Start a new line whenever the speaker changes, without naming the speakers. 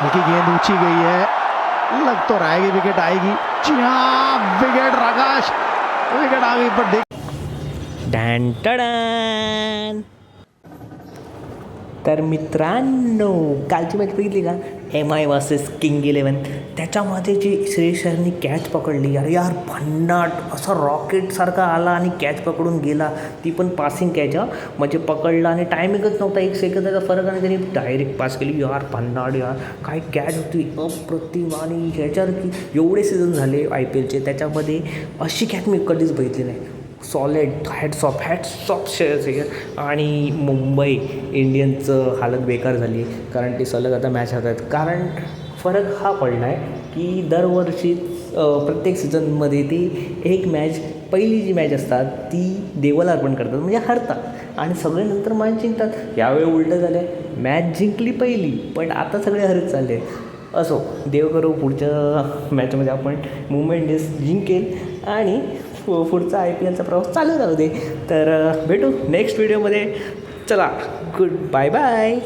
हल्की गेंद ऊंची गई है, लग तो रहा है कि विकेट आएगी। जी हाँ, विकेट आकाश, विकेट आ गई। पर देख
डॅन टडॅन. तर मित्रांनो, कालची मॅच बघितली का, MI वर्सेस किंग 11. त्याच्यामध्ये जी श्रेयस अय्यरनी कॅच पकडली, अरे यार भन्नाट असा रॉकेटसारखा आला आणि कॅच पकडून गेला. ती पण पासिंग कॅच, म्हणजे पकडला आणि टायमिंगच नव्हता, 1 सेकंदाचा फरक आणि त्यांनी डायरेक्ट पास केली. यार भन्नाट, यार काय कॅच होती, अप्रतिम. आणि ह्याच्यावर की एवढे सीझन झाले IPLचे, त्याच्यामध्ये अशी कॅच मी कधीच बघितली नाही. Solid, hats off Shreyas Iyer. आणि मुंबई इंडियन्सचं हालत बेकार झाली, कारण ते सलग आता मॅच होत आहेत. कारण फरक हा पडला आहे की दरवर्षी प्रत्येक सीझनमध्ये ते एक मॅच, पहिली जी मॅच असतात ती देवाला अर्पण करतात, म्हणजे हरतात आणि सगळे नंतर मॅच जिंकतात. यावेळी उलटं झालं आहे, मॅच जिंकली पहिली पण आता सगळे हरत चालले. असो, देव करो पुढच्या मॅचमध्ये आपण मुंबई इंडियन्स जिंकेल आणि पुढचा IPLचा प्रवास चालू राहू दे. तर भेटू नेक्स्ट व्हिडिओमध्ये. चला, गुड बाय बाय.